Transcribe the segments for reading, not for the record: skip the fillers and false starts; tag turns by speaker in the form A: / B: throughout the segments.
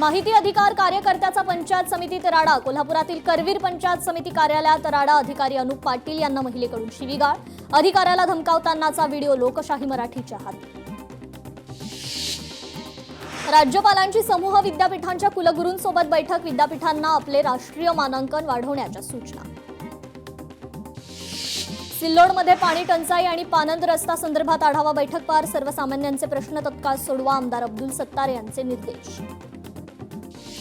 A: माहिती अधिकार कार्यकर्त्याचा पंचायत समितीत राडा। कोल्हापुरातील करवीर पंचायत समिती कार्यालयात राडा। अधिकारी अनुप पाटील यांना महिलेकडून शिवीगाळ। अधिकाऱ्याला धमकावतानाचा व्हिडिओ लोकशाही मराठीच्या हाती। राज्यपालांची समूह विद्यापीठांच्या कुलगुरूंसोबत बैठक। विद्यापीठांना आपले राष्ट्रीय मानांकन वाढवण्याच्या सूचना। सिल्लोडमध्ये पाणी टंचाई आणि पानंद रस्ता संदर्भात आढावा बैठक पार। सर्वसामान्यांचे प्रश्न तत्काळ सोडवा। आमदार अब्दुल सत्तार यांचे निर्देश।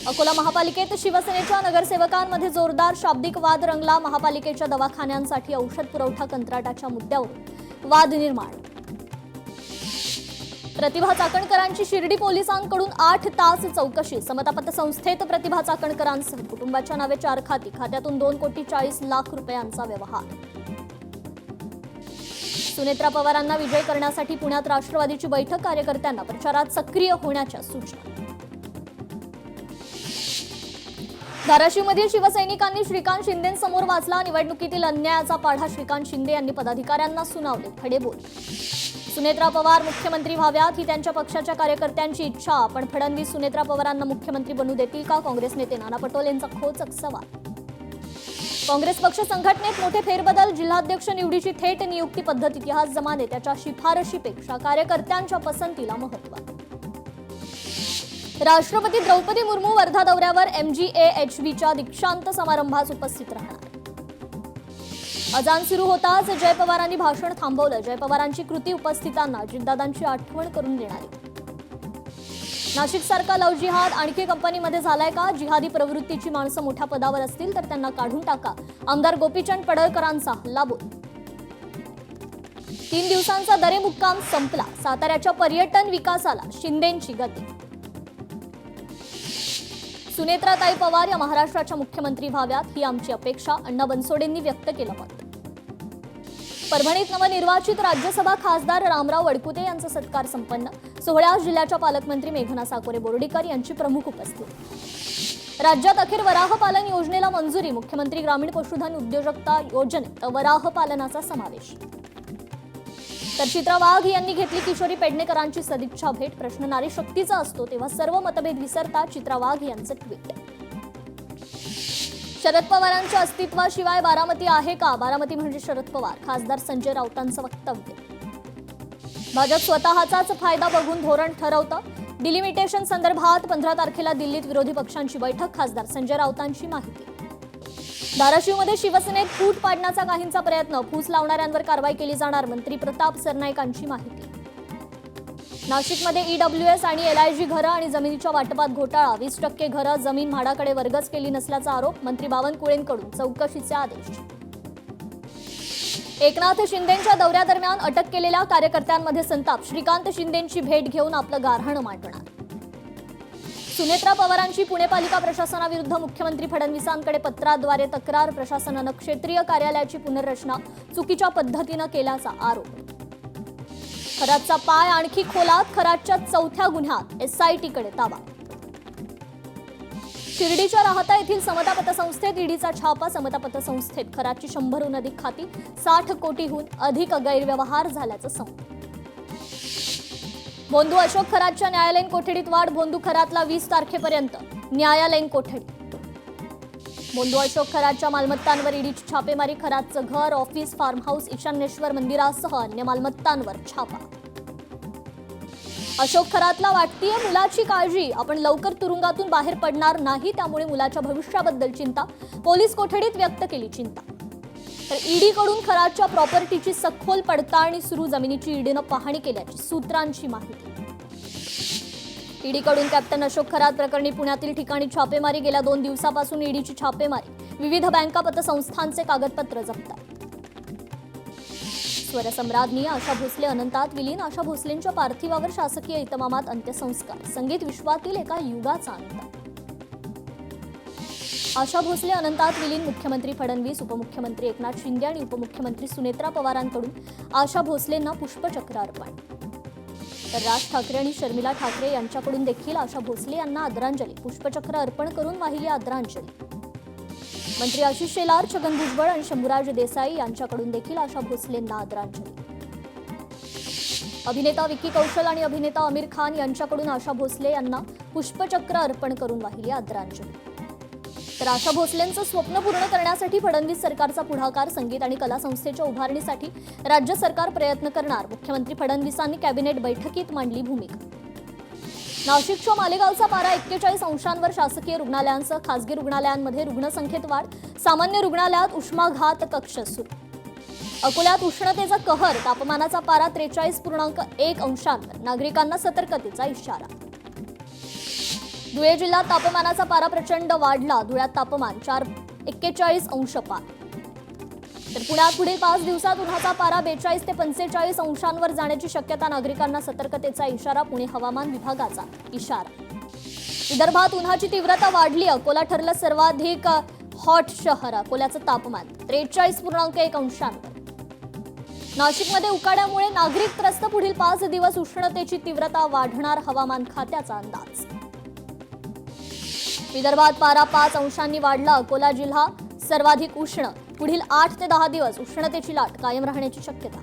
A: अकोला महापालिकेत शिवसेनेच्या नगरसेवकांमध्ये जोरदार शाब्दिक वाद रंगला। महापालिकेच्या दवाखान्यांसाठी औषध पुरवठा कंत्राटाच्या मुद्द्यावरून वाद निर्माण। प्रतिभा चाकणकरांची शिर्डी पोलिसांकडून 8 तास चौकशी। समता पतसंस्थेत प्रतिभा चाकणकरांसह कुटुंबाच्या नावे 4 खाती। खात्यातून 2,40,00,000 रुपयांचा व्यवहार। सुनेत्रा पवारांना विजय करण्यासाठी पुण्यात राष्ट्रवादीची बैठक। कार्यकर्त्यांना प्रचारात सक्रिय होण्याच्या सूचना। धाराशिवमधील शिवसैनिकांनी श्रीकांत शिंदेंसमोर वाचला निवडणुकीतील अन्यायाचा पाढा। श्रीकांत शिंदे यांनी पदाधिकाऱ्यांना सुनावले खडे बोल। सुनेत्रा पवार मुख्यमंत्री व्हाव्यात ही त्यांच्या पक्षाच्या कार्यकर्त्यांची इच्छा। पण फडणवीस सुनेत्रा पवारांना मुख्यमंत्री बनू देतील का? काँग्रेस नेते नाना पटोलेंचा खोचक सवाल। काँग्रेस पक्ष संघटनेत मोठे फेरबदल। जिल्हाध्यक्ष निवडीची थेट नियुक्ती पद्धत। इतिहास जमा नेत्याच्या शिफारशीपेक्षा कार्यकर्त्यांच्या पसंतीला महत्त्व। राष्ट्रपती द्रौपदी मुर्मू वर्धा दौऱ्यावर। MGAHBच्या दीक्षांत समारंभास उपस्थित राहणार। अजान सुरू होताच जय पवारांनी भाषण थांबवलं। जय पवारांची कृती उपस्थितांना अजितदादांची आठवण करून देणारी। नाशिकसारखा लव्ह जिहाद आणखी कंपनीमध्ये झालाय का? जिहादी प्रवृत्तीची माणसं मोठ्या पदावर असतील तर त्यांना काढून टाका। आमदार गोपीचंद पडळकरांचा हल्लाबोल। 3 दिवसांचा दरे मुक्काम संपला। साताऱ्याच्या पर्यटन विकासाला शिंदेंची गती। सुनेत्राताई पवार या महाराष्ट्राच्या मुख्यमंत्री व्हाव्यात ही आमची अपेक्षा। अण्णा बनसोडेंनी व्यक्त केलं मत। परभणीत नवनिर्वाचित राज्यसभा खासदार रामराव वडकुते यांचा सत्कार संपन्न। सोहळ्यात जिल्ह्याच्या पालकमंत्री मेघना साकोरे बोर्डीकर यांची प्रमुख उपस्थिती। राज्यात अखेर वराह पालन योजनेला मंजुरी। मुख्यमंत्री ग्रामीण पशुधन उद्योजकता योजनेत वराह पालनाचा समावेश। तर चित्रा वाघ यांनी घेतली किशोरी पेडणेकरांची सदिच्छा भेट। प्रश्न नारी शक्तीचा असतो तेव्हा सर्व मतभेद विसरता चित्रा वाघ यांचं ट्विट। शरद पवारांच्या अस्तित्वाशिवाय बारामती आहे का? बारामती म्हणजे शरद पवार। खासदार संजय राऊतांचं वक्तव्य। भाजप स्वतःचाच फायदा बघून धोरण ठरवतं। डिलिमिटेशन संदर्भात 15 तारखेला दिल्लीत विरोधी पक्षांची बैठक। खासदार संजय राऊतांची माहिती। धाराशिवमध्ये शिवसेनेत फूट पाडण्याचा काहींचा प्रयत्न। फूस लावणाऱ्यांवर कारवाई केली जाणार। मंत्री प्रताप सरनाईकांची माहिती। नाशिकमध्ये EWS आणि LIG घरं आणि जमिनीच्या वाटपात घोटाळा। 20% घरं जमीन म्हाडाकडे वर्गच केली नसल्याचा आरोप। मंत्री बावनकुळेंकडून चौकशीचे आदेश। एकनाथ शिंदेंच्या दौऱ्यादरम्यान अटक केलेल्या कार्यकर्त्यांमध्ये संताप। श्रीकांत शिंदेंची भेट घेऊन आपलं गाऱ्हाण मांडणार। सुनेत्रा पवारांची पुणे पालिका प्रशासनाविरुद्ध मुख्यमंत्री फडणवीसांकडे पत्राद्वारे तक्रार। प्रशासनानं क्षेत्रीय कार्यालयाची पुनर्रचना चुकीच्या पद्धतीनं केल्याचा आरोप। खरातचा पाय आणखी खोलात। खरातच्या 4थ्या गुन्ह्यात SITकडे ताबा। शिर्डीच्या राहता येथील समता पतसंस्थेत ईडीचा छापा। समता पतसंस्थेत खरातची 100हून अधिक खाती। 60 कोटीहून अधिक गैरव्यवहार झाल्याचं समोर। भोंदू अशोक खरातच्या न्यायालयीन कोठडीत वाढ। भोंदू खरातला 20 तारखेपर्यंत न्यायालयीन कोठडी। भोंदू अशोक खरातच्या मालमत्तांवर ईडीची छापेमारी। खरातचं घर, ऑफिस, फार्म हाऊस, ईशान्येश्वर मंदिरासह अन्य मालमत्तांवर छापा। अशोक खरातला वाटतीये मुलाची काळजी। आपण लवकर तुरुंगातून बाहेर पडणार नाही त्यामुळे मुलाच्या भविष्याबद्दल चिंता। पोलीस कोठडीत व्यक्त केली चिंता। तर ईडीकडून खरातच्या प्रॉपर्टीची सखोल पडताळणी सुरू। जमिनीची ईडीनं पाहणी केल्याची सूत्रांची माहिती। ईडीकडून कॅप्टन अशोक खरात प्रकरणी पुण्यातील ठिकाणी छापेमारी। गेल्या 2 दिवसापासून ईडीची छापेमारी। विविध बँका पतसंस्थांचे कागदपत्र जप्त। स्वरसम्राज्ञी आशा भोसले अनंतात विलीन। आशा भोसलेंच्या पार्थिवावर शासकीय इतमामात अंत्यसंस्कार। संगीत विश्वातील एका युगाचा अंत। आशा भोसले अनंतात विलीन। मुख्यमंत्री फडणवीस, उपमुख्यमंत्री एकनाथ शिंदे आणि उपमुख्यमंत्री सुनेत्रा पवारांकडून आशा भोसलेंना पुष्पचक्र अर्पण। तर राज ठाकरे आणि शर्मिला ठाकरे यांच्याकडून देखील आशा भोसले यांना आदरांजली। पुष्पचक्र अर्पण करून वाहिली आदरांजली। मंत्री आशिष शेलार, छगन भुजबळ आणि शंभूराज देसाई यांच्याकडून देखील आशा भोसलेंना आदरांजली। अभिनेता विक्की कौशल आणि अभिनेता आमिर खान यांच्याकडून आशा भोसले यांना पुष्पचक्र अर्पण करून वाहिली आदरांजली. तर आशा भोसलेंचं स्वप्न पूर्ण करण्यासाठी फडणवीस सरकारचा पुढाकार, संगीत आणि कला संस्थेच्या उभारणीसाठी राज्य सरकार प्रयत्न करणार. मुख्यमंत्री फडणवीसांनी कॅबिनेट बैठकीत मांडली भूमिका. नाशिकच्या मालेगावचा पारा 41 अंशांवर. शासकीय रुग्णालयांसह खासगी रुग्णालयांमध्ये रुग्णसंख्येत वाढ. सामान्य रुग्णालयात उष्माघात कक्ष सुरू. अकोल्यात उष्णतेचा कहर. तापमानाचा पारा 43.1 अंशांवर. नागरिकांना सतर्कतेचा इशारा. धुळे जिल्ह्यात तापमानाचा पारा प्रचंड वाढला. धुळ्यात तापमान 41 अंश पार. तर पुण्यात पुढील 5 दिवसात उन्हाचा पारा 42 ते 45 अंशांवर जाण्याची शक्यता. नागरिकांना सतर्कतेचा इशारा. पुणे हवामान विभागाचा इशारा. विदर्भात उन्हाची तीव्रता वाढली. अकोला ठरलं सर्वाधिक हॉट शहर. अकोल्याचं तापमान 43.1 अंशांवर. नाशिकमध्ये उकाड्यामुळे नागरिक त्रस्त. पुढील 5 दिवस उष्णतेची तीव्रता वाढणार. हवामान खात्याचा अंदाज. विदर्भात पारा 5 अंशांनी वाढला. अकोला जिल्हा सर्वाधिक उष्ण. पुढील 8 ते 10 दिवस उष्णतेची लाट कायम राहण्याची शक्यता.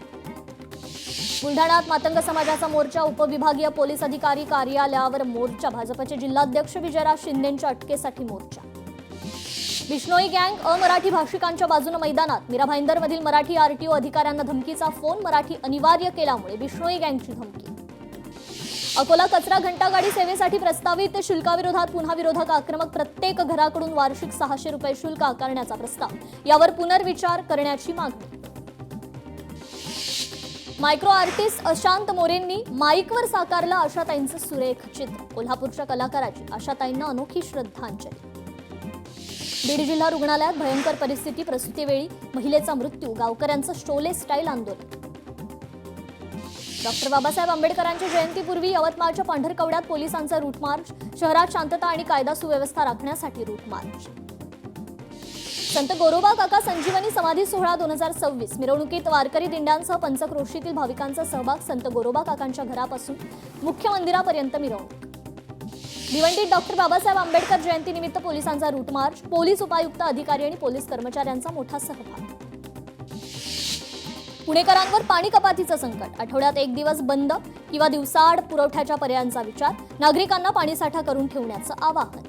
A: बुलढाण्यात मातंग समाजाचा मोर्चा. उपविभागीय पोलीस अधिकारी कार्यालयावर मोर्चा. भाजपचे जिल्हाध्यक्ष विजयराज शिंदेंच्या अटकेसाठी मोर्चा. बिश्नोई गँग अमराठी भाषिकांच्या बाजूने मैदानात. मीरा भाईंदरमधील मराठी आरटीओ अधिकाऱ्यांना धमकीचा फोन. मराठी अनिवार्य केल्यामुळे बिश्नोई गँगची धमकी. अकोला कचरा घंटागाडी सेवेसाठी प्रस्तावित शुल्काविरोधात पुन्हा विरोधक आक्रमक. प्रत्येक घराकडून वार्षिक 600 रुपये शुल्क आकारण्याचा प्रस्ताव. यावर पुनर्विचार करण्याची मागणी. मायक्रो आर्टिस्ट अशांत मोरेंनी माईकवर साकारलं आशाताईंचं सुरेख चित्र. कोल्हापूरच्या कलाकाराची आशाताईंना अनोखी श्रद्धांजली. बीड जिल्हा रुग्णालयात भयंकर परिस्थिती. प्रसूतीवेळी महिलेचा मृत्यू. गावकऱ्यांचं शोले स्टाईल आंदोलन. डॉक्टर बाबासाहेब आंबेडकरांच्या जयंतीपूर्वी यवतमाळच्या पांढरकवड्यात पोलिसांचा रूट मार्च. शहरात शांतता आणि कायदा सुव्यवस्था राखण्यासाठी रूट मार्च. संत गोरोबा काका संजीवनी समाधी सोहळा 2026. मिरवणुकीत वारकरी दिंड्यांसह पंचक्रोशीतील भाविकांचा सहभाग. संत गोरोबा काकांच्या घरापासून मुख्य मंदिरापर्यंत मिरवणूक. भिवंडीत डॉक्टर बाबासाहेब आंबेडकर जयंतीनिमित्त पोलिसांचा रूट मार्च. पोलीस उपायुक्त, अधिकारी आणि पोलीस कर्मचाऱ्यांचा मोठा सहभाग. पुणेकरांवर पाणी कपातीचं संकट. आठवड्यात 1 दिवस बंद किंवा दिवसाआड पुरवठ्याच्या पर्यायांचा विचार. नागरिकांना पाणीसाठा करून ठेवण्याचं आवाहन.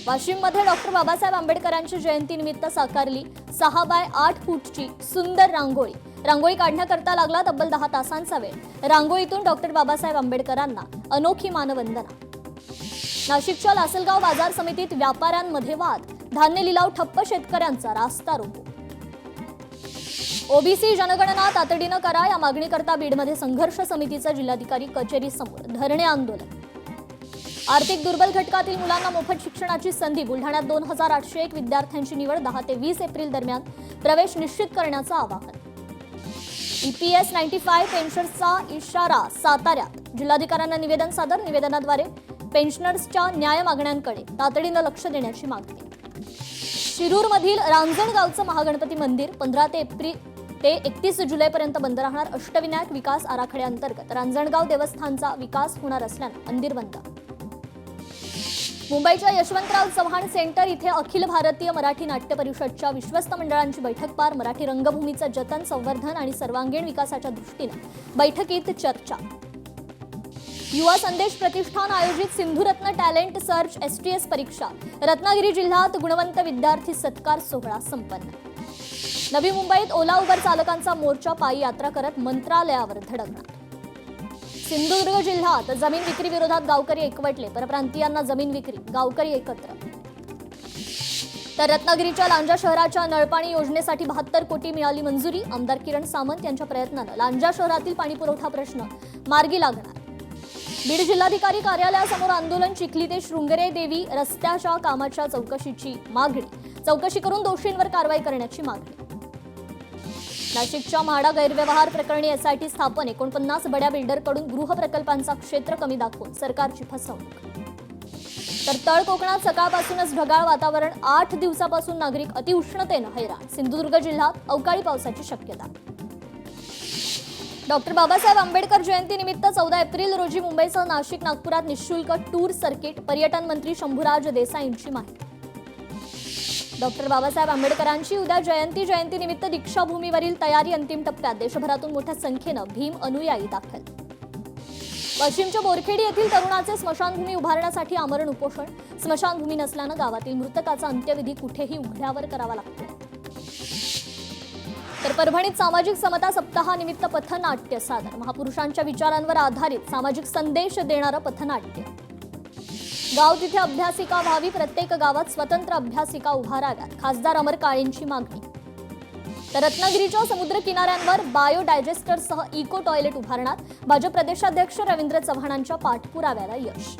A: वाशिममध्ये डॉक्टर बाबासाहेब आंबेडकरांच्या जयंतीनिमित्त साकारली 6x8 फूटची सुंदर रांगोळी. रांगोळी काढण्याकरता लागला तब्बल 10 तासांचा वेळ. रांगोळीतून डॉक्टर बाबासाहेब आंबेडकरांना अनोखी मानवंदना. नाशिकच्या लासलगाव बाजार समितीत व्यापाऱ्यांमध्ये वाद. धान्य लिलाव ठप्प. शेतकऱ्यांचा रास्ता रोको. ओबीसी जनगणना तातडीनं करा या मागणीकरता बीडमध्ये संघर्ष समितीचं जिल्हाधिकारी कचेरी समोर धरणे आंदोलन. आर्थिक दुर्बल घटकातील मुलांना मोफत शिक्षणाची संधी. बुलढाण्यात 2801 विद्यार्थ्यांची निवड. 10 ते 20 एप्रिल दरम्यान प्रवेश निश्चित करण्याचं आवाहन. EPS 95 पेन्शनर्सचा इशारा. साताऱ्यात जिल्हाधिकाऱ्यांना निवेदन सादर. निवेदनाद्वारे पेन्शनर्सच्या न्याय मागण्यांकडे तातडीनं लक्ष देण्याची मागणी. शिरूरमधील रांजणगावचं महागणपती मंदिर 15 ते 31 जुलैपर्यंत बंद राहणार. अष्टविनायक विकास आराखड्याअंतर्गत रांजणगाव देवस्थानचा विकास होणार असल्यानं मंदिर बंद. मुंबईच्या यशवंतराव चव्हाण सेंटर इथे अखिल भारतीय मराठी नाट्य परिषदच्या विश्वस्त मंडळांची बैठक पार. मराठी रंगभूमीचं जतन, संवर्धन आणि सर्वांगीण विकासाच्या दृष्टीने बैठकीत चर्चा. युवा संदेश प्रतिष्ठान आयोजित सिंधुरत्न टॅलेंट सर्च STS परीक्षा. रत्नागिरी जिल्ह्यात गुणवंत विद्यार्थी सत्कार सोहळा संपन्न. नवी मुंबईत ओला उबर चालकांचा मोर्चा. पायी यात्रा करत मंत्रालयावर धडकणार. सिंधुदुर्ग जिल्ह्यात जमीन विक्री विरोधात गावकरी एकवटले. परप्रांतीयांना जमीन विक्री. गावकरी एकत्र. तर रत्नागिरीच्या लांजा शहराच्या नळपाणी योजनेसाठी 72 कोटी मिळाली मंजुरी. आमदार किरण सामंत यांच्या प्रयत्नानं लांजा शहरातील पाणीपुरवठा प्रश्न मार्गी लागणार. बीड जिल्हाधिकारी कार्यालयासमोर आंदोलन. चिखली ते शृंगेरी देवी रस्त्याच्या कामाच्या चौकशीची मागणी. चौकशी करून दोषींवर कारवाई करण्याची मागणी. नाशिकच्या म्हाडा गैरव्यवहार प्रकरणी SIT स्थापन. 49 बड्या बिल्डरकडून गृहप्रकल्पांचा क्षेत्र कमी दाखवून सरकारची फसवणूक. तर तळ कोकणात सकाळपासूनच ढगाळ वातावरण. 8 दिवसापासून नागरिक अतिउष्णतेनं हैराण. सिंधुदुर्ग जिल्ह्यात अवकाळी पावसाची शक्यता. डॉक्टर बाबासाहेब आंबेडकर जयंतीनिमित्त 14 एप्रिल रोजी मुंबईसह नाशिक, नागपुरात निःशुल्क टूर सर्किट. पर्यटन मंत्री शंभूराज देसाईंची माहिती. डॉक्टर बाबासाहेब आंबेडकरांची उद्या जयंतीनिमित्त दीक्षाभूमीवरील तयारी अंतिम टप्प्यात. देशभरातून मोठ्या संख्येनं भीम अनुयायी दाखल. वाशिमच्या बोरखेडी येथील तरुणाचे स्मशानभूमी उभारण्यासाठी आमरण उपोषण. स्मशानभूमी नसल्यानं गावातील मृतकाचा अंत्यविधी कुठेही उघड्यावर करावा लागतो. तर परभणीत सामाजिक समता सप्ताहानिमित्त पथनाट्य सादर. महापुरुषांच्या विचारांवर आधारित सामाजिक संदेश देणारं पथनाट्य. गाव तिथे अभ्यासिका व्हावी, प्रत्येक गावात स्वतंत्र अभ्यासिका उभाराव्यात, खासदार अमर काळेंची मागणी. तर रत्नागिरीच्या समुद्र किनाऱ्यांवर बायोडायजेस्टरसह इको टॉयलेट उभारणार. भाजप प्रदेशाध्यक्ष रवींद्र चव्हाणांच्या पाठपुराव्याला यश.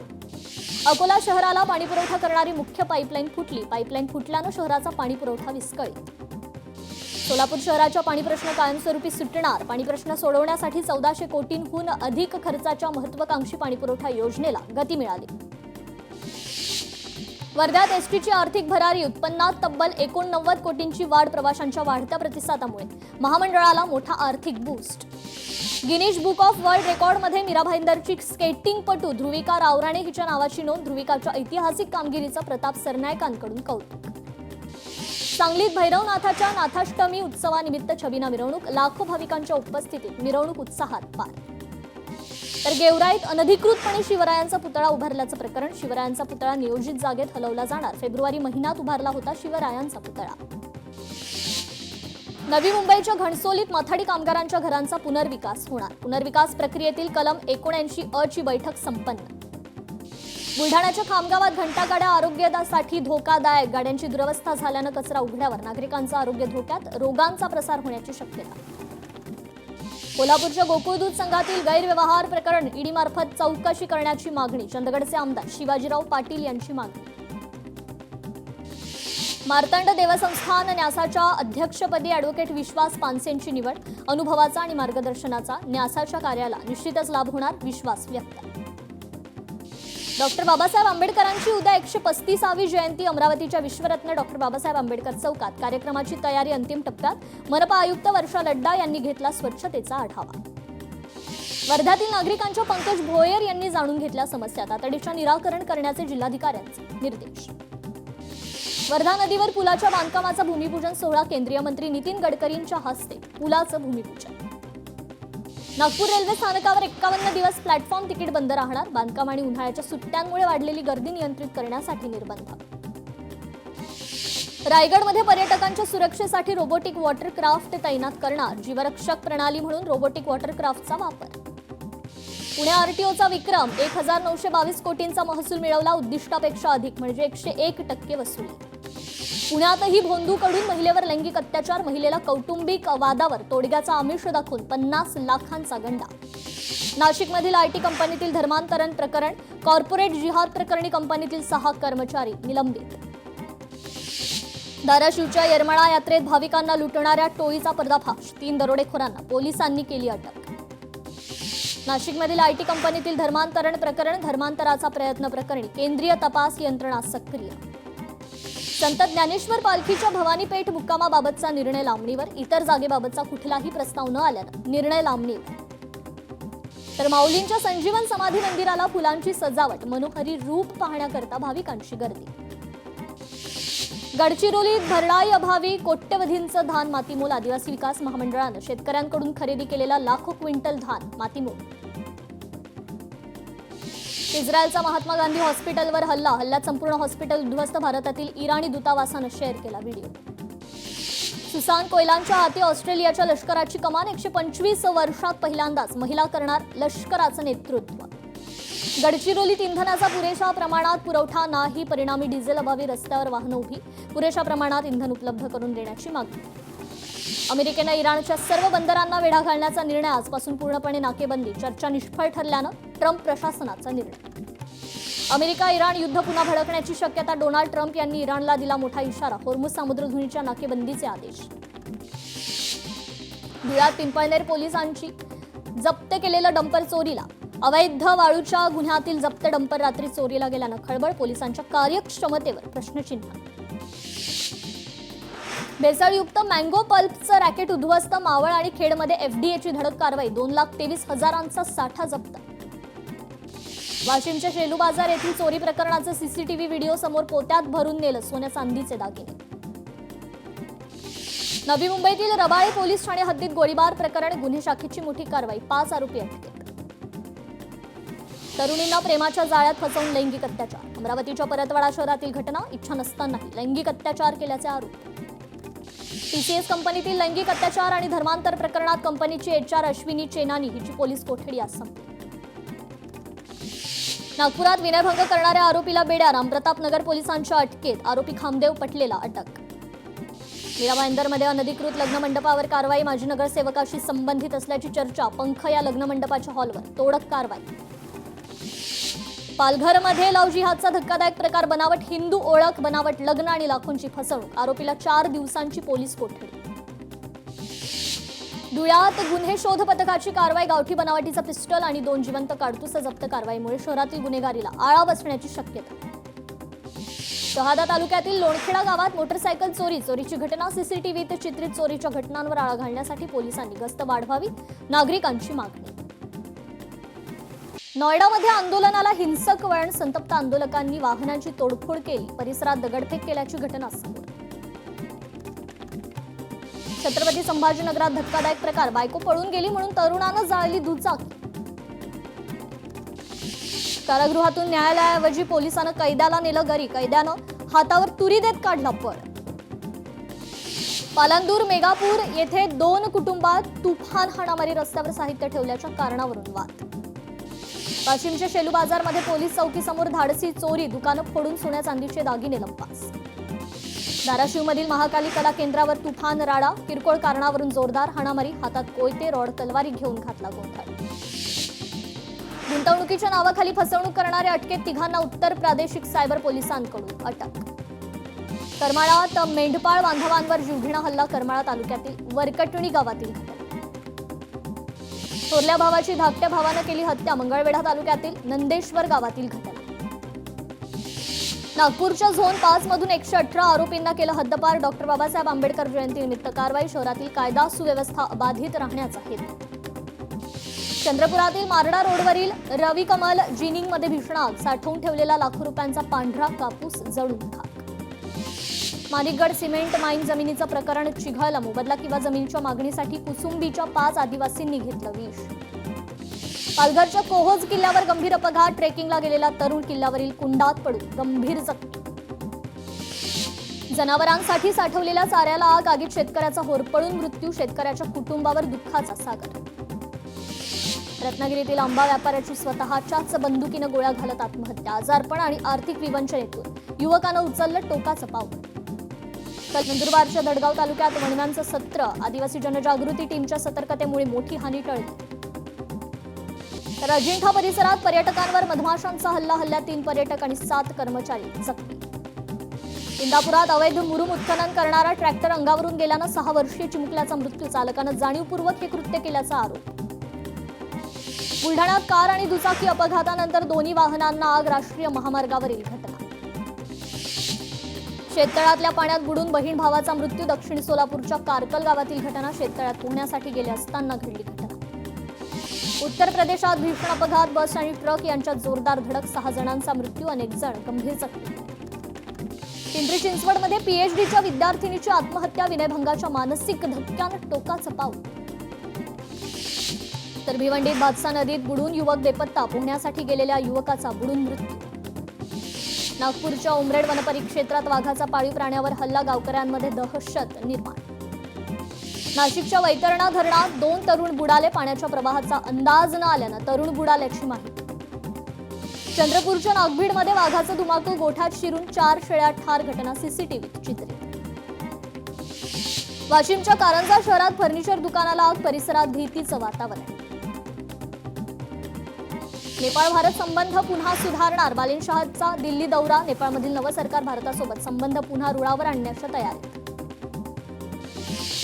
A: अकोला शहराला पाणीपुरवठा करणारी मुख्य पाईपलाईन फुटली. पाईपलाईन फुटल्यानं शहराचा पाणीपुरवठा विस्कळीत. सोलापूर शहराच्या पाणी प्रश्न कायमस्वरूपी सुटणार. पाणी प्रश्न सोडवण्यासाठी 1400 कोटींहून अधिक खर्चाच्या महत्वाकांक्षी पाणीपुरवठा योजनेला गती मिळाली. वर्ध्यात एसटीची आर्थिक भरारी. उत्पन्नात तब्बल 89 कोटींची वाढ. प्रवाशांच्या वाढत्या प्रतिसादामुळे महामंडळाला मोठा आर्थिक boost. Guinness book of world रेकॉर्डमध्ये मीरा भाईंदरची स्केटिंगपटू ध्रुविका रावराणे हिच्या नावाची नोंद. ध्रुविकाच्या ऐतिहासिक कामगिरीचा प्रताप सरनाईकांकडून कौतुक. सांगलीत भैरवनाथाच्या नाथाष्टमी उत्सवानिमित्त छबिना मिरवणूक. लाखो भाविकांच्या उपस्थितीत मिरवणूक उत्साहात पार. तर गेवराईत अनधिकृतपणे शिवरायांचा पुतळा उभारल्याचं प्रकरण. शिवरायांचा पुतळा नियोजित जागेत हलवला जाणार. फेब्रुवारी महिन्यात उभारला होता शिवरायांचा पुतळा. नवी मुंबईच्या घणसोलीत माथाडी कामगारांच्या घरांचा पुनर्विकास होणार. पुनर्विकास प्रक्रियेतील कलम 79 ची बैठक संपन्न. बुलढाण्याच्या खामगावात घंटागाड्या आरोग्यासाठी धोकादायक. गाड्यांची दुरवस्था झाल्यानं कचरा उघड्यावर. नागरिकांचं आरोग्य धोक्यात. रोगांचा प्रसार होण्याची शक्यता. कोल्हापूरच्या गोकुळ दूध संघातील गैरव्यवहार प्रकरण ईडीमार्फत चौकशी करण्याची मागणी. चंदगडचे आमदार शिवाजीराव पाटील यांची मागणी. मार्तंड देवस्थान न्यासाच्या अध्यक्षपदी अॅडव्होकेट विश्वास पानसेंची निवड. अनुभवाचा आणि मार्गदर्शनाचा न्यासाच्या कार्याला निश्चितच लाभ होणार. विश्वास व्यक्त. डॉक्टर बाबासाहेब आंबेडकरांची उद्या 135वी जयंती. अमरावतीच्या विश्वरत्न डॉक्टर बाबासाहेब आंबेडकर चौकात कार्यक्रमाची तयारी अंतिम टप्प्यात. मनपा आयुक्त वर्षा लड्डा यांनी घेतला स्वच्छतेचा आढावा. वर्ध्यातील नागरिकांच्या पंकज भोयर यांनी जाणून घेतल्या समस्या. तातडीच्या निराकरण करण्याचे जिल्हाधिकाऱ्यांचे निर्देश. वर्धा नदीवर पुलाच्या बांधकामाचा भूमिपूजन सोहळा. केंद्रीय मंत्री नितीन गडकरींच्या हस्ते पुलाचं भूमिपूजन. नागपूर रेल्वे स्थानकावर 51 दिवस प्लॅटफॉर्म तिकीट बंद राहणार. बांधकाम आणि उन्हाळ्याच्या सुट्ट्यांमुळे वाढलेली गर्दी नियंत्रित करण्यासाठी निर्बंध. रायगडमध्ये पर्यटकांच्या सुरक्षेसाठी रोबोटिक वॉटरक्राफ्ट तैनात करणार. जीवरक्षक प्रणाली म्हणून रोबोटिक वॉटरक्राफ्टचा वापर. पुणे आरटीओचा विक्रम. 1922 कोटींचा महसूल मिळवला. उद्दिष्टापेक्षा अधिक म्हणजे 101% वसुली. पुण्यातही भोंदूकडून महिलेवर लैंगिक अत्याचार. महिलेला कौटुंबिक वादावर तोडग्याचा आमिष दाखवून 50 लाखांचा गंडा. नाशिकमधील आयटी कंपनीतील धर्मांतरण प्रकरण. कॉर्पोरेट जिहाद प्रकरणी कंपनीतील 6 कर्मचारी निलंबित. धाराशिवच्या येरमाळा यात्रेत भाविकांना लुटणाऱ्या टोळीचा पर्दाफाश. 3 दरोडेखोरांना पोलिसांनी केली अटक. नाशिकमधील आयटी कंपनीतील धर्मांतरण प्रकरण. धर्मांतराचा प्रयत्न प्रकरणी केंद्रीय तपास यंत्रणा सक्रिय. संत ज्ञानेश्वर पालखीच्या भवानीपेठ मुक्कामाबाबतचा निर्णय लांबणीवर. इतर जागेबाबतचा कुठलाही प्रस्ताव न आल्यानं निर्णय लांबणीवर. तर माऊलींच्या संजीवन समाधी मंदिराला फुलांची सजावट. मनोहरी रूप पाहण्याकरता भाविकांची गर्दी. गडचिरोलीत भरडाई अभावी कोट्यवधींचं धान मातीमोल. आदिवासी विकास महामंडळानं शेतकऱ्यांकडून खरेदी केलेला लाखो क्विंटल धान मातीमोल. इस्रायलचा महात्मा गांधी हॉस्पिटलवर हल्ला. हल्ल्यात संपूर्ण हॉस्पिटल उद्ध्वस्त. भारतातील इराणी दूतावासानं शेअर केला व्हिडिओ. सुसान कोयलांच्या हाती ऑस्ट्रेलियाच्या लष्कराची कमान. 125 वर्षात पहिल्यांदाच महिला करणार लष्कराचं नेतृत्व. गडचिरोलीत इंधनाचा पुरेशा प्रमाणात पुरवठा नाही. परिणामी डिझेल अभावी रस्त्यावर वाहनं उभी. पुरेशा प्रमाणात इंधन उपलब्ध करून देण्याची मागणी. अमेरिकेनं इराणच्या सर्व बंदरांना वेढा घालण्याचा निर्णय. आजपासून पूर्णपणे नाकेबंदी. चर्चा निष्फळ ठरल्यानं ट्रम्प प्रशासनाचा निर्णय. अमेरिका इराण युद्ध पुन्हा भडकण्याची शक्यता. डोनाल्ड ट्रम्प यांनी इराणला दिला मोठा इशारा. होर्मुझ सामुद्रधुनीच्या नाकेबंदीचे आदेश. धुळ्यात पिंपळनेर पोलिसांची जप्त केलेलं डंपर चोरीला. अवैध वाळूच्या गुन्ह्यातील जप्त डंपर रात्री चोरीला गेल्यानं खळबळ. पोलिसांच्या कार्यक्षमतेवर प्रश्नचिन्ह. भेसळयुक्त मँगो पल्पचं रॅकेट उद्ध्वस्त. मावळ आणि खेडमध्ये एफडीएची धडक कारवाई. 2,23,000चा साठा जप्त. वाशिमच्या शेलू बाजार येथील चोरी प्रकरणाचं सीसीटीव्ही व्हिडिओ समोर. पोत्यात भरून नेलं सोन्या चांदीचे दागिने. नवी मुंबईतील रबाळे पोलीस ठाणे हद्दीत गोळीबार प्रकरण. गुन्हे शाखेची मोठी कारवाई. 5 आरोपी अटकेत. तरुणींना प्रेमाच्या जाळ्यात फसवून लैंगिक अत्याचार. अमरावतीच्या परतवाडा शहरातील घटना. इच्छा नसतानाही लैंगिक अत्याचार केल्याचे आरोप. टीसीएस कंपनीतील लैंगिक अत्याचार आणि धर्मांतर प्रकरणात कंपनीची HR अश्विनी चेनानी हिची पोलीस कोठडी आज संपली. नागपुरात विनयभंग करणाऱ्या आरोपीला बेड्या. रामप्रताप नगर पोलिसांच्या अटकेत आरोपी खामदेव पटलेला अटक. मीरा भाईंदरमध्ये अनधिकृत लग्न मंडपावर कारवाई. माजी नगरसेवकाशी संबंधित असल्याची चर्चा. पंख या लग्न मंडपाच्या हॉलवर. तोडक कारवाई. पालघरमध्ये लव्ह जिहादचा धक्कादायक प्रकार. बनावट हिंदू ओळख, बनावट लग्न आणि लाखोंची फसवणूक. आरोपीला 4 दिवसांची पोलीस कोठडी. धुळ्यात गुन्हे शोध पथकाची कारवाई. गावठी बनावटीचा पिस्टल आणि 2 जिवंत काडतूस जप्त. कारवाईमुळे शहरातील गुन्हेगारीला आळा बसण्याची शक्यता. शहादा तालुक्यातील लोणखेडा गावात मोटरसायकल चोरी. चोरीची घटना. सीसीटीव्हीत चित्रित चोरीच्या घटनांवर आळा घालण्यासाठी पोलिसांनी गस्त वाढवावी. नागरिकांची मागणी. नोएडामध्ये आंदोलनाला हिंसक वळण. संतप्त आंदोलकांनी वाहनांची तोडफोड केली. परिसरात दगडफेक केल्याची घटना समोर. छत्रपती संभाजीनगरात धक्कादायक प्रकार. बायको पळून गेली म्हणून तरुणानं जाळली दुचाकी. कारागृहातून न्यायालयाऐवजी पोलिसांना कैद्याला नेलं घरी. कैद्यानं हातावर तुरी देत काढला पळ. पालांदूर मेगापूर येथे 2 कुटुंबात तुफान हाणामारी. रस्त्यावर साहित्य ठेवल्याच्या कारणावरून वाद. वाशिमच्या शेलू बाजारमध्ये पोलीस चौकीसमोर धाडसी चोरी. दुकानं फोडून सोन्या चांदीचे दागिने लंपास. धाराशिवमधील महाकाली कला केंद्रावर तुफान राडा. किरकोळ कारणावरून जोरदार हाणामारी. हातात कोयते, रॉड, तलवारी घेऊन घातला गोंधळ. गुंतवणुकीच्या नावाखाली फसवणूक करणाऱ्या अटकेत 3घांना उत्तर प्रादेशिक सायबर पोलिसांकडून अटक. करमाळात मेंढपाळ बांधवांवर जीवघेणा हल्ला. करमाळा तालुक्यातील वरकटणी गावातील घटना. थोरल्या भावाची धाकट्या भावानं केली हत्या. मंगळवेढा तालुक्यातील नंदेश्वर गावातील घटना. नागपूरच्या झोन 5 मधून 118 आरोपींना केलं हद्दपार. डॉक्टर बाबासाहेब आंबेडकर जयंतीनिमित्त कारवाई. शहरातील कायदा सुव्यवस्था अबाधित राहण्याचा हेतू. चंद्रपुरातील मारडा रोडवरील रवी कमल जिनिंगमध्ये भीषण आग. साठवून ठेवलेला लाखो रुपयांचा पांढरा कापूस जळून खाक. माणिकगड सिमेंट माईन जमिनीचं प्रकरण चिघळलं. मोबदला किंवा जमिनीच्या मागणीसाठी कुसुंबीच्या 5 आदिवासींनी घेतलं विष. पालघरच्या कोहोज किल्ल्यावर गंभीर अपघात. ट्रेकिंगला गेलेला तरुण किल्ल्यावरील कुंडात पडून गंभीर जखमी. जनावरांसाठी साठवलेल्या चाऱ्याला आग. आगीत शेतकऱ्याचा होरपळून मृत्यू. शेतकऱ्याच्या कुटुंबावर दुःखाचा सागर. रत्नागिरीतील आंबा व्यापाऱ्याची स्वतःच्याच बंदुकीनं गोळ्या घालत आत्महत्या. आजारपण आणि आर्थिक विवंचनेतून युवकानं उचललं टोकाचं पाऊल. नंदुरबारच्या दडगाव तालुक्यात वणव्यांचं सत्र. आदिवासी जनजागृती टीमच्या सतर्कतेमुळे मोठी हानी टळली. तर अजिंठा परिसरात पर्यटकांवर मधमाशांचा हल्ला. हल्ल्यात 3 पर्यटक आणि 7 कर्मचारी जखमी. इंदापुरात अवैध मुरुम उत्खनन करणारा ट्रॅक्टर अंगावरून गेल्यानं 6 वर्षीय चिमुकल्याचा मृत्यू. चालकानं जाणीवपूर्वक हे कृत्य केल्याचा आरोप. बुलढाण्यात कार आणि दुचाकी अपघातानंतर 2 वाहनांना आग. राष्ट्रीय महामार्गावरील घटना. शेततळ्यातल्या पाण्यात बुडून बहीण भावाचा मृत्यू. दक्षिण सोलापूरच्या कारकल गावातील घटना. शेततळ्यात पोहण्यासाठी गेले असताना घडली घटना. उत्तर प्रदेशात भीषण अपघात. बस आणि ट्रक यांच्यात जोरदार धडक. 6 जणांचा मृत्यू. अनेक जण गंभीर जखमी. पिंपरी चिंचवडमध्ये PhDच्या विद्यार्थिनीची आत्महत्या. विनयभंगाच्या मानसिक धक्क्यानं टोकाचं पाऊल. तर भिवंडीत भातसा नदीत बुडून युवक बेपत्ता. पोहण्यासाठी गेलेल्या युवकाचा बुडून मृत्यू. नागपूरच्या उमरेड वनपरिक्षेत्रात वाघाचा पाळीव प्राण्यावर हल्ला. गावकऱ्यांमध्ये दहशत निर्माण. नाशिकच्या वैतरणा धरणात 2 तरुण बुडाले. पाण्याच्या प्रवाहाचा अंदाज न आल्यानं तरुण बुडाल्याची माहिती. चंद्रपूरच्या नागभीडमध्ये वाघाचं धुमाकूळ. गोठ्यात शिरून 4 शेळ्या ठार. घटना सीसीटीव्हीत चित्रित. वाशिमच्या कारंजा शहरात फर्निचर दुकानाला आग. परिसरात भीतीचं वातावरण. नेपाळ भारत संबंध पुन्हा सुधारणार. बालिनशहाचा दिल्ली दौरा. नेपाळमधील नवं सरकार भारतासोबत संबंध पुन्हा रुळावर आणण्याच्या तयारीत.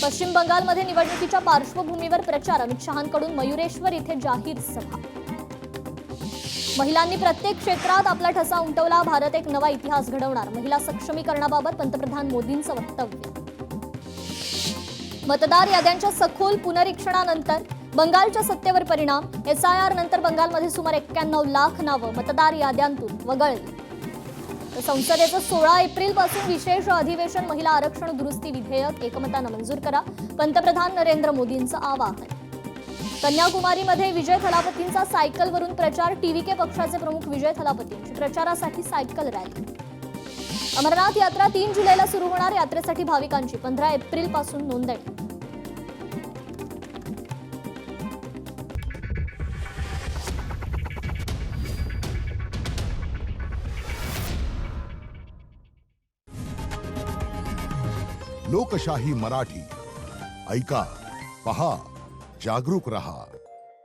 A: पश्चिम बंगालमध्ये निवडणुकीच्या पार्श्वभूमीवर प्रचार. अमित शहांकडून मयुरेश्वर इथे जाहीर सभा. महिलांनी प्रत्येक क्षेत्रात आपला ठसा उमटवला. भारत एक नवा इतिहास घडवणार. महिला सक्षमीकरणाबाबत पंतप्रधान मोदींचं वक्तव्य. मतदार याद्यांच्या सखोल पुनरीक्षणानंतर बंगालच्या सत्तेवर परिणाम. SIR नंतर बंगालमध्ये सुमारे 91 लाख नावं मतदार याद्यांतून वगळली. संसदेचं 16 एप्रिलपासून विशेष अधिवेशन. महिला आरक्षण दुरुस्ती विधेयक एकमतानं मंजूर करा. पंतप्रधान नरेंद्र मोदींचं आवाहन. कन्याकुमारीमध्ये विजय थलापतींचा सायकलवरून प्रचार. टीव्हीके पक्षाचे प्रमुख विजय थलापतींची प्रचारासाठी सायकल रॅली. अमरनाथ यात्रा 3 जुलैला सुरू होणार. यात्रेसाठी भाविकांची 15 एप्रिल पासून नोंदणी.
B: लोकशाही मराठी ऐका, पहा, जागरूक रहा.